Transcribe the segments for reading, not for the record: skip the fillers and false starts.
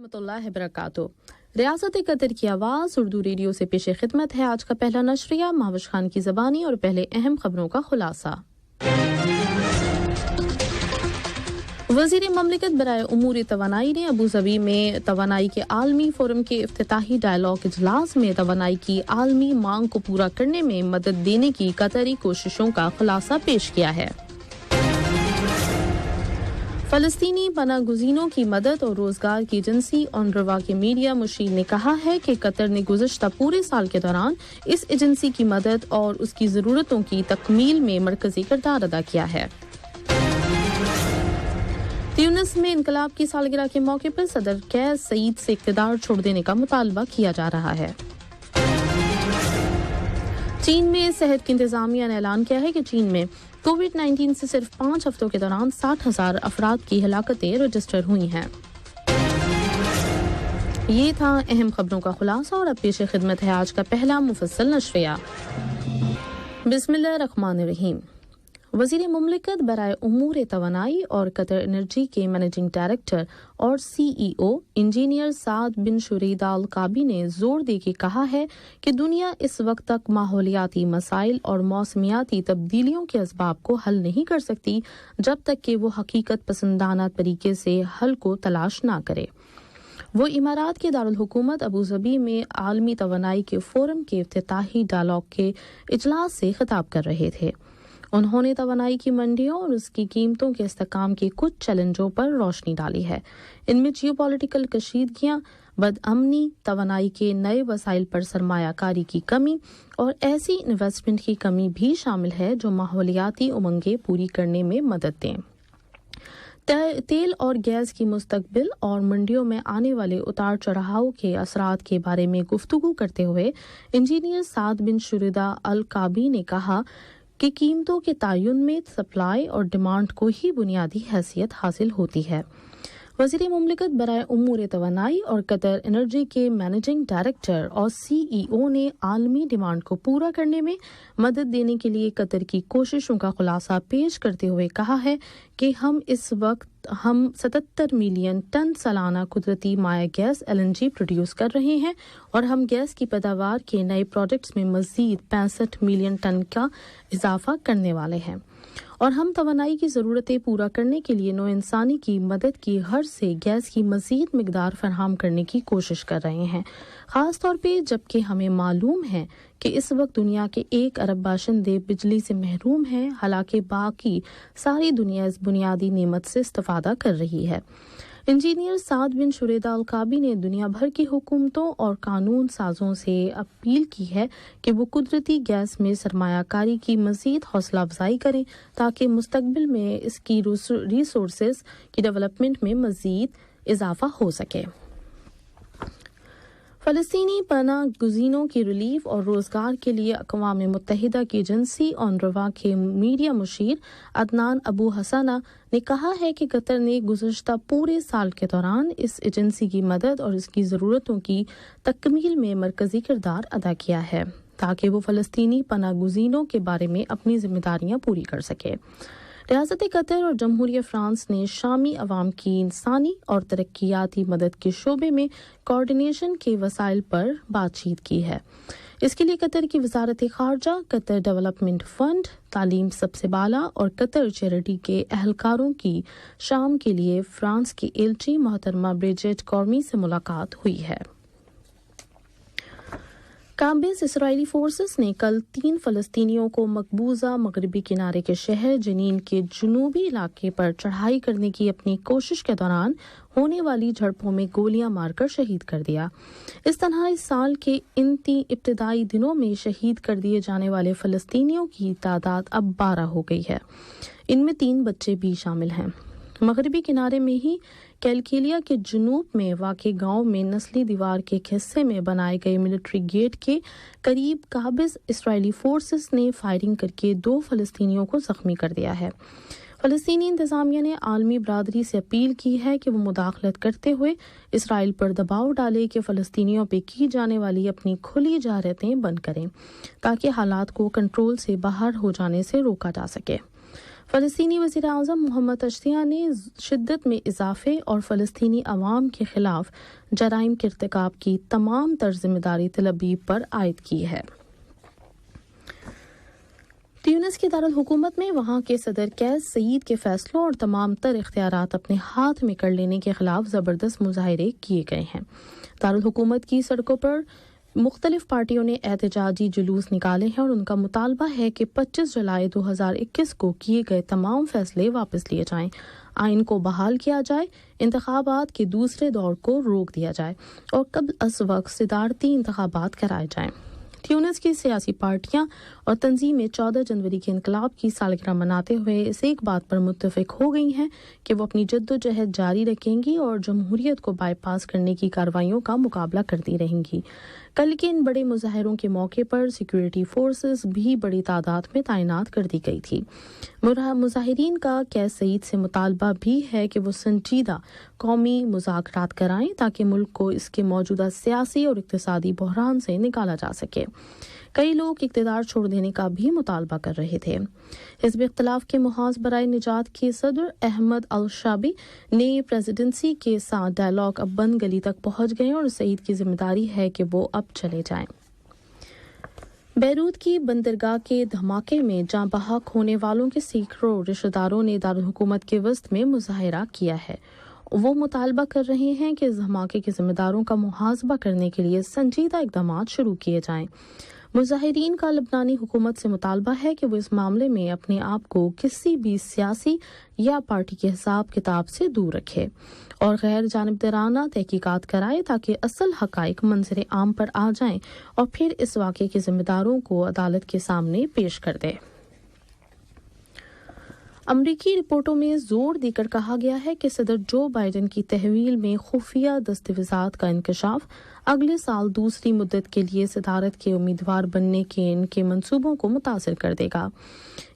रहमतुल्लाहि वबरकातुहू। रियासत कतर की आवाज़ उर्दू रेडियो से पेश खिदमत है आज का पहला नशरिया महावश खान की ज़बानी और पहले अहम खबरों का खुलासा। वज़ीर ममलिकत बराए उमूर तवानाई ने अबू ज़बी में तवानाई के आलमी फोरम के इफ्तिताही डायलॉग इजलास में तवानाई की आलमी मांग को पूरा करने में मदद देने की कतरी कोशिशों का खुलासा पेश किया है। फलस्तीनी पनागुज़ीनों की मदद और रोजगार की एजेंसी ऑनरवा के मीडिया मुशीर ने कहा है कि कतर ने गुज़श्ता पूरे साल के दौरान इस एजेंसी की मदद और उसकी ज़रूरतों की तकमील में मरकज़ी किरदार अदा किया है। ट्यूनिस में इनकलाब की सालगिरह के मौके पर सदर कैस सईद से इक़्तिदार छोड़ देने का मुतालबा किया जा रहा है। चीन में सेहत की इंतजामिया ने ऐलान किया है कि चीन में कोविड-19 से सिर्फ 5 हफ्तों के दौरान 60,000 अफराद की हलाकतें रजिस्टर हुई हैं। ये था अहम खबरों का खुलासा और अब पेश खिदमत है आज का पहला मुफस्सल नशरिया। बिस्मिल्लाहिर्रहमानिर्रहीम। वज़ीर मुमलिकत बराए उमूर तवानाई और कतर एनर्जी के मैनेजिंग डायरेक्टर और CEO इंजीनियर साद बिन शुरीद अल काबी ने जोर देके कहा है कि दुनिया इस वक्त तक माहौलियाती मसाइल और मौसमियाती तब्दीलियों के असबाब को हल नहीं कर सकती जब तक कि वो हकीकत पसंदाना तरीके से हल को तलाश ना करे। वो इमारात के दारुल हुकूमत अबू ज़बी में आलमी तवानाई के फोरम के इफ्तिताही डायलॉग के इजलास से खिताब कर रहे थे। उन्होंने तवानाई की मंडियों और उसकी कीमतों के इस्तेकाम के कुछ चैलेंजों पर रोशनी डाली है। इनमें जियोपॉलिटिकल कशीदगियां, बदअमनी, तवानाई के नए वसाइल पर सरमायाकारी की कमी और ऐसी इन्वेस्टमेंट की कमी भी शामिल है जो माहौलियाती उमंगें पूरी करने में मदद दें। तेल और गैस की मुस्तकबिल और मंडियों में आने वाले उतार चढ़ाव के असरात के बारे में गुफ्तगू करते हुए इंजीनियर साद बिन शुरीदा अल काबी ने कहा कि कीमतों के तयन में सप्लाई और डिमांड को ही बुनियादी हैसियत हासिल होती है। वज़ीर मुमलिकत बराए उमूर तवानाई और कतर एनर्जी के मैनेजिंग डायरेक्टर और CEO ने आलमी डिमांड को पूरा करने में मदद देने के लिए कतर की कोशिशों का खुलासा पेश करते हुए कहा है कि इस वक्त हम 77 मिलियन टन सालाना कुदरती माया गैस LNG प्रोड्यूस कर रहे हैं और हम गैस की पैदावार के नए प्रोजेक्ट्स में मज़ीद 65 मिलियन टन का इजाफा करने वाले हैं और हम तवानाई की ज़रूरतें पूरा करने के लिए नौ इंसानी की मदद की गर्ज से गैस की मज़ीद मिकदार फराहम करने की कोशिश कर रहे हैं, ख़ास तौर पे जबकि हमें मालूम है कि इस वक्त दुनिया के 1 अरब बाशिंदे बिजली से महरूम हैं, हालांकि बाकी सारी दुनिया इस बुनियादी नेमत से इस्तिफादा कर रही है। इंजीनियर साद बिन शुरीद अल काबी ने दुनिया भर की हुकूमतों और कानून साजों से अपील की है कि वो कुदरती गैस में सरमायाकारी की मज़ीद हौसला अफजाई करें ताकि मुस्तकबिल में इसकी रिसोर्सेज की डेवलपमेंट में मज़ीद इजाफा हो सके। फ़लस्तीनी पनागुज़ीनों की रिलीफ और रोज़गार के लिए अक़वाम मुत्तहिदा की एजेंसी ऑनरवा के मीडिया मुशीर अदनान अबू हसना ने कहा है कि कतर ने गुज़श्ता पूरे साल के दौरान इस एजेंसी की मदद और इसकी ज़रूरतों की तकमील में मरकज़ी किरदार अदा किया है ताकि वो फ़लस्तीनी पनागुज़ीनों के बारे में अपनी जिम्मेदारियां पूरी कर सके। रियासत कतर और जमहूरिया फ्रांस ने शामी अवाम की इंसानी और तरक्कियाती मदद के शोबे में कोऑर्डिनेशन के वसाइल पर बातचीत की है। इसके लिए कतर की वजारत खारजा, कतर डेवलपमेंट फंड, तालीम सबसे बाला और कतर चैरिटी के अहलकारों की शाम के लिए फ्रांस की एल्ची मोहतरमा ब्रिजेट कॉर्मी से मुलाकात हुई है। काबिज इसराइली फोर्सेस ने कल 3 फ़लस्तीनियों को मकबूजा मगरबी किनारे के शहर जनीन के जुनूबी इलाके पर चढ़ाई करने की अपनी कोशिश के दौरान होने वाली झड़पों में गोलियां मारकर शहीद कर दिया। इस तरह इस साल के इन 3 इब्तिदाई दिनों में शहीद कर दिए जाने वाले फ़लस्तीनियों की तादाद अब 12 हो गई है। इनमें 3 बच्चे भी शामिल हैं। मगरबी किनारे में ही कैलकिलिया के जुनूब में वाक़े गांव में नस्ली दीवार के एक हिस्से में बनाए गए मिलिट्री गेट के करीब काबिज इसराइली फोर्सेस ने फायरिंग करके 2 फ़लस्तीनियों को ज़ख्मी कर दिया है। फ़लस्तीनी इंतज़ामिया ने आलमी बरादरी से अपील की है कि वो मुदाखलत करते हुए इसराइल पर दबाव डाले कि फ़लस्तीनियों पर की जाने वाली अपनी खुली जारतें बंद करें ताकि हालात को कंट्रोल से बाहर हो जाने से रोका जा सके। فلسطینی وزیر اعظم محمد اشتیاں نے شدت میں اضافے اور فلسطینی عوام کے خلاف جرائم کے ارتکاب کی تمام تر ذمہ داری طلبی پر عائد کی ہے۔ تیونس کے دارالحکومت میں وہاں کے صدر قیس سعید کے فیصلوں اور تمام تر اختیارات اپنے ہاتھ میں کر لینے کے خلاف زبردست مظاہرے کیے گئے ہیں۔ دارالحکومت کی سڑکوں پر مختلف پارٹیوں نے احتجاجی جلوس نکالے ہیں اور ان کا مطالبہ ہے کہ 25 جولائی 2021 کو کیے گئے تمام فیصلے واپس لیے جائیں، آئین کو بحال کیا جائے، انتخابات کے دوسرے دور کو روک دیا جائے اور قبل از وقت صدارتی انتخابات کرائے جائیں۔ تیونس کی سیاسی پارٹیاں اور تنظیمیں 14 جنوری کے انقلاب کی سالگرہ مناتے ہوئے اس ایک بات پر متفق ہو گئی ہیں کہ وہ اپنی جدوجہد جاری رکھیں گی اور جمہوریت کو بائی پاس کرنے کی کارروائیوں کا مقابلہ کرتی رہیں گی۔ کل کے ان بڑے مظاہروں کے موقع پر سیکورٹی فورسز بھی بڑی تعداد میں تعینات کر دی گئی تھی۔ مظاہرین کا قیس سعید سے مطالبہ بھی ہے کہ وہ سنجیدہ قومی مذاکرات کرائیں تاکہ ملک کو اس کے موجودہ سیاسی اور اقتصادی بحران سے نکالا جا سکے۔ کئی لوگ اقتدار چھوڑ دینے کا بھی مطالبہ کر رہے تھے۔ حزب اختلاف کے محاذ برائے نجات کے صدر احمد الشابی نے پریزیڈنسی کے ساتھ ڈائیلاگ اب بند گلی تک پہنچ گئے اور سعید کی ذمہ داری ہے کہ وہ اب چلے جائیں۔ بیروت کی بندرگاہ کے دھماکے میں جاں بحق ہونے والوں کے سینکڑوں رشتہ داروں نے دارالحکومت کے وسط میں مظاہرہ کیا ہے۔ وہ مطالبہ کر رہے ہیں کہ اس دھماکے کے ذمہ داروں کا محاسبہ کرنے کے لیے سنجیدہ اقدامات شروع کیے جائیں۔ مظاہرین کا لبنانی حکومت سے مطالبہ ہے کہ وہ اس معاملے میں اپنے آپ کو کسی بھی سیاسی یا پارٹی کے حساب کتاب سے دور رکھے اور غیر جانبدارانہ تحقیقات کرائے تاکہ اصل حقائق منظر عام پر آ جائیں اور پھر اس واقعے کے ذمہ داروں کو عدالت کے سامنے پیش کر دے۔ امریکی رپورٹوں میں زور دے کر کہا گیا ہے کہ صدر جو بائیڈن کی تحویل میں خفیہ دستاویزات کا انکشاف اگلے سال دوسری مدت کے لیے صدارت کے امیدوار بننے کے ان کے منصوبوں کو متاثر کر دے گا۔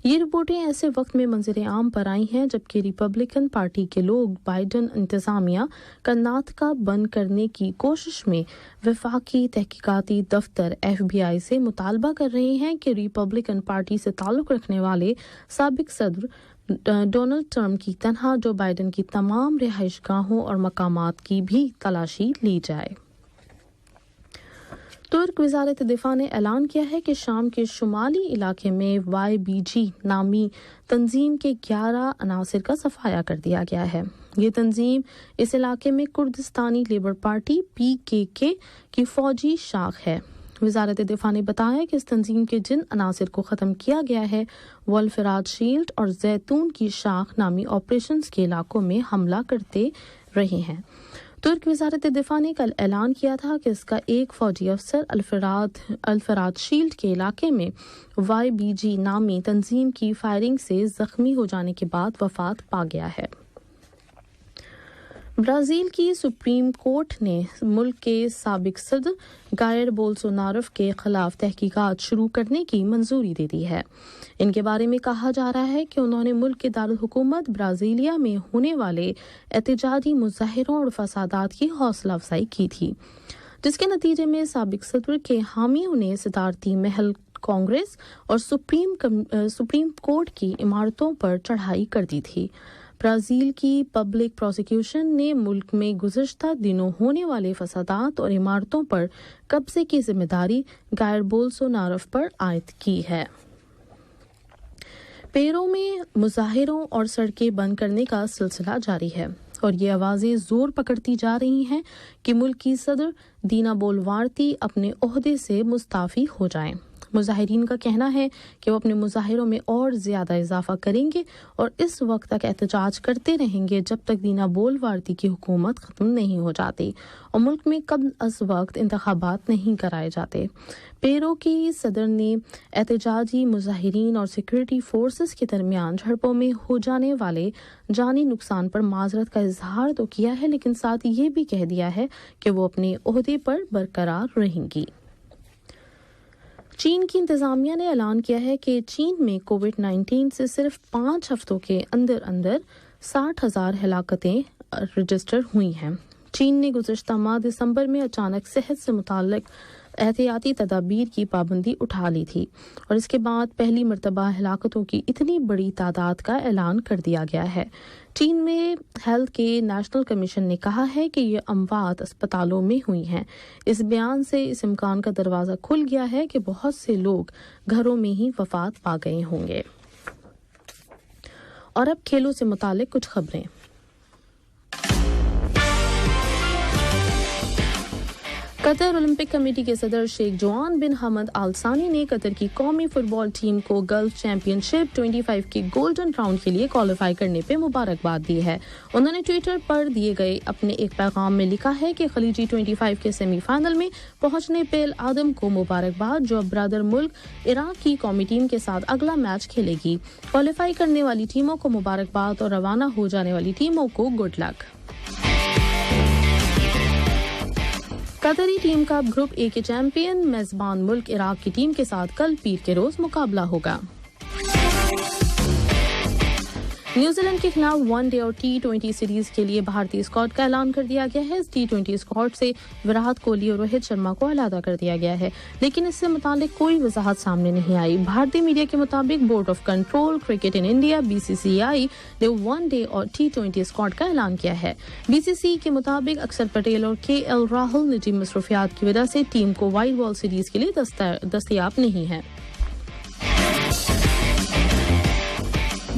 یہ رپورٹیں ایسے وقت میں منظر عام پر آئی ہیں جبکہ ریپبلکن پارٹی کے لوگ بائیڈن انتظامیہ کا ناطقہ بند کرنے کی کوشش میں وفاقی تحقیقاتی دفتر FBI سے مطالبہ کر رہے ہیں کہ ریپبلکن پارٹی سے تعلق رکھنے والے سابق صدر ڈونلڈ ٹرمپ کی طرح جو بائیڈن کی تمام رہائش گاہوں اور مقامات کی بھی تلاشی لی جائے۔ ترک وزارت دفاع نے اعلان کیا ہے کہ شام کے شمالی علاقے میں YPG نامی تنظیم کے 11 عناصر کا صفایا کر دیا گیا ہے۔ یہ تنظیم اس علاقے میں کردستانی لیبر پارٹی PKK کی فوجی شاخ ہے۔ وزارت دفاع نے بتایا کہ اس تنظیم کے جن عناصر کو ختم کیا گیا ہے وہ الفراد شیلڈ اور زیتون کی شاخ نامی آپریشنز کے علاقوں میں حملہ کرتے رہے ہیں۔ ترک وزارت دفاع نے کل اعلان کیا تھا کہ اس کا ایک فوجی افسر الفراد شیلڈ کے علاقے میں YPG نامی تنظیم کی فائرنگ سے زخمی ہو جانے کے بعد وفات پا گیا ہے۔ برازیل کی سپریم کورٹ نے ملک کے سابق صدر جائر بولسونارو کے خلاف تحقیقات شروع کرنے کی منظوری دے دی ہے۔ ان کے بارے میں کہا جا رہا ہے کہ انہوں نے ملک کے دارالحکومت برازیلیا میں ہونے والے احتجاجی مظاہروں اور فسادات کی حوصلہ افزائی کی تھی، جس کے نتیجے میں سابق صدر کے حامیوں نے صدارتی محل کانگریس اور سپریم کورٹ کی عمارتوں پر چڑھائی کر دی تھی۔ برازیل کی پبلک پروسیکیوشن نے ملک میں گزشتہ دنوں ہونے والے فسادات اور عمارتوں پر قبضے کی ذمہ داری جائر بولسونارو پر عائد کی ہے۔ پیرو میں مظاہروں اور سڑکیں بند کرنے کا سلسلہ جاری ہے اور یہ آوازیں زور پکڑتی جا رہی ہیں کہ ملک کی صدر دینا بولوارتی اپنے عہدے سے مستعفی ہو جائیں۔ مظاہرین کا کہنا ہے کہ وہ اپنے مظاہروں میں اور زیادہ اضافہ کریں گے اور اس وقت تک احتجاج کرتے رہیں گے جب تک دینا بولوارتی کی حکومت ختم نہیں ہو جاتی اور ملک میں قبل از وقت انتخابات نہیں کرائے جاتے۔ پیرو کی صدر نے احتجاجی مظاہرین اور سیکورٹی فورسز کے درمیان جھڑپوں میں ہو جانے والے جانی نقصان پر معذرت کا اظہار تو کیا ہے، لیکن ساتھ یہ بھی کہہ دیا ہے کہ وہ اپنے عہدے پر برقرار رہیں گی۔ چین کی انتظامیہ نے اعلان کیا ہے کہ چین میں کووڈ-19 سے صرف 5 ہفتوں کے اندر 60,000 ہلاکتیں رجسٹر ہوئی ہیں۔ چین نے گزشتہ ماہ دسمبر میں اچانک صحت سے متعلق एहतियाती तदाबीर की पाबंदी उठा ली थी और इसके बाद पहली मरतबा हलाकतों की इतनी बड़ी तादाद का ऐलान कर दिया गया है। चीन में हेल्थ के नेशनल कमीशन ने कहा है कि ये अमवात अस्पतालों में हुई हैं। इस बयान से इस इम्कान का दरवाज़ा खुल गया है कि बहुत से लोग घरों में ही वफात पा गए होंगे। और अब खेलों से मुतालिक कुछ खबरें। कतर ओलंपिक कमेटी के सदर शेख जोआन बिन हमद आल सानी ने कतर की कौमी फुटबॉल टीम को गल्फ चैंपियनशिप 25 के गोल्डन राउंड के लिए क्वालिफाई करने पे मुबारकबाद दी है। उन्होंने ट्विटर पर दिए गए अपने एक पैगाम में लिखा है कि खलीजी 25 के सेमीफाइनल में पहुंचने पे आदम को मुबारकबाद, जो अब ब्रदर मुल्क इराक की कौमी टीम के साथ अगला मैच खेलेगी। क्वालिफाई करने वाली टीमों को मुबारकबाद और रवाना हो जाने वाली टीमों को गुड लक। कतरी टीम का ग्रुप ए के चैंपियन मेजबान मुल्क इराक की टीम के साथ कल पीर के रोज मुकाबला होगा। न्यूजीलैंड के खिलाफ वनडे और T20 सीरीज के लिए भारतीय स्क्वाड का ऐलान कर दिया गया है। इस T20 स्क्वाड से विराट कोहली और रोहित शर्मा को अलहदा कर दिया गया है, लेकिन इससे मुतालिक कोई वजाहत सामने नहीं आई। भारतीय मीडिया के मुताबिक board of control cricket in India BCCI ने वनडे और T20 स्क्वाड का ऐलान किया है। BCCI के मुताबिक अक्षर पटेल और KL राहुल निजी मसरूफियात की वजह से टीम को वाइट बॉल सीरीज के लिए दस्तयाब नहीं है।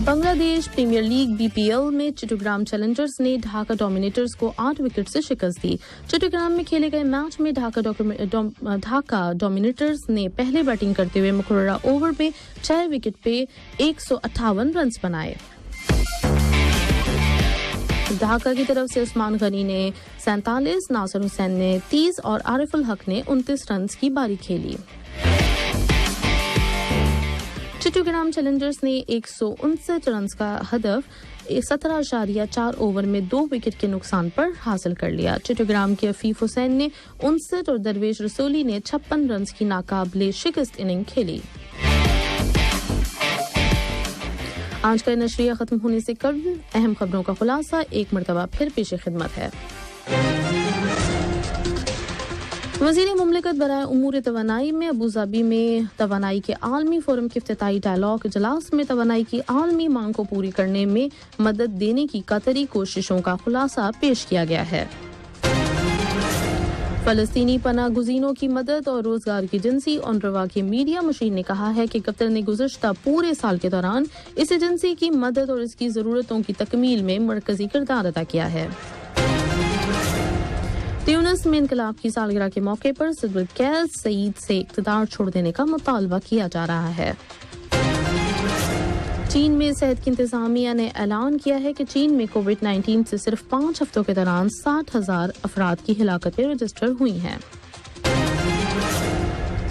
बांग्लादेश प्रीमियर लीग BPL में चट्टग्राम चैलेंजर्स ने ढाका डोमिनेटर्स को 8 विकेट से शिकस्त दी। चट्टग्राम में खेले गए मैच में ढाका डोमिनेटर्स ने पहले बैटिंग करते हुए मुकर्ररा ओवर में 6 विकेट पे 158 रन बनाए। ढाका की तरफ से उस्मान गनी ने 47, नासिर हुसैन ने 30 और आरिफुल हक ने 29 रन की बारी खेली। चट्टग्राम चैलेंजर्स ने 159 रन का हदफ 17.4 ओवर में 2 विकेट के नुकसान पर हासिल कर लिया। चट्टग्राम के अफीफ हुसैन ने 59 और दरवेश रसूली ने 56 रन की नाकाबिले शिकस्त इनिंग खेली। आज का नशरिया खत्म होने से कबल अहम खबरों का खुलासा एक मरतबा फिर पेश खिदमत है। वज़ीर मुमलिकत बराए उमूर तवानाई में अबूधाबी में तवानाई के आलमी फोरम के इफ्तिताई डायलॉग इजलास में तवानाई की आलमी मांग को पूरी करने में मदद देने की कतरी कोशिशों का खुलासा पेश किया गया है। फलस्तीनी पनाह गुज़ीनों की मदद और रोजगार की एजेंसी ऑनरवा के मीडिया मशीन ने कहा है कि कतर ने गुज़श्ता पूरे साल के दौरान इस एजेंसी की मदद और इसकी ज़रूरतों की तकमील में मरकजी किरदार अदा किया है। ट्यूनिस में इनकलाब की सालगिरह के मौके पर सदर कैस सईद से इक़्तिदार छोड़ देने का मुतालबा किया जा रहा है। चीन में सेहत की इंतजामिया ने ऐलान किया है कि चीन में कोविड-19 से सिर्फ 5 हफ्तों के दौरान 60,000 अफराद की हिलाकतें रजिस्टर हुई हैं।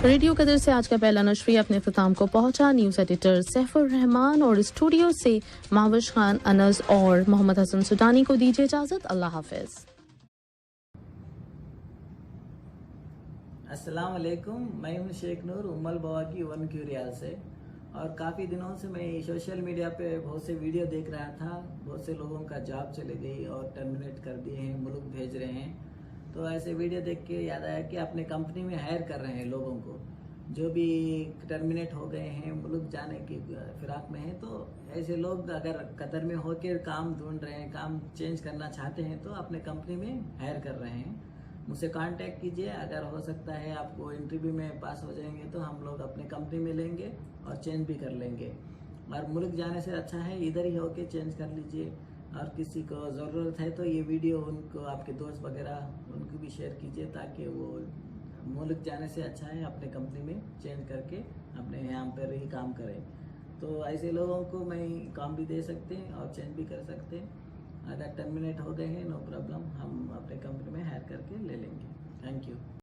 रेडियो कदर से आज का पहला नशरिया अपने इख्तिताम को पहुंचा। न्यूज़ एडिटर सैफुर रहमान और स्टूडियो से माविश खान, अनस और मोहम्मद हसन सुडानी को दीजिए इजाजत। अल्लाह हाफिज। अस्सलाम वालेकुम, मैं हूं शेख नूर उम्मल बवा की वन क्यूरियल से। और काफ़ी दिनों से मैं सोशल मीडिया पे बहुत से वीडियो देख रहा था। बहुत से लोगों का जॉब चले गई और टर्मिनेट कर दिए हैं, मुल्क भेज रहे हैं। तो ऐसे वीडियो देख के याद आया कि अपने कंपनी में हायर कर रहे हैं लोगों को जो भी टर्मिनेट हो गए हैं, मुल्क जाने की फिराक में हैं। तो ऐसे लोग अगर कतर में होकर काम ढूंढ रहे हैं, काम चेंज करना चाहते हैं तो अपने कंपनी में हायर कर रहे हैं। मुझसे कांटेक्ट कीजिए। अगर हो सकता है आपको इंटरव्यू में पास हो जाएंगे तो हम लोग अपने कंपनी में लेंगे और चेंज भी कर लेंगे। और मुल्क जाने से अच्छा है इधर ही होके चेंज कर लीजिए। और किसी को ज़रूरत है तो ये वीडियो उनको, आपके दोस्त वगैरह उनको भी शेयर कीजिए ताकि वो मुल्क जाने से अच्छा है अपने कंपनी में चेंज करके अपने यहाँ पर ही काम करें। तो ऐसे लोगों को मैं काम भी दे सकते हैं और चेंज भी कर सकते हैं। अगर टर्मिनेट हो गए हैं नो प्रॉब्लम, हम अपने कंपनी में हायर करके ले लेंगे। Thank you.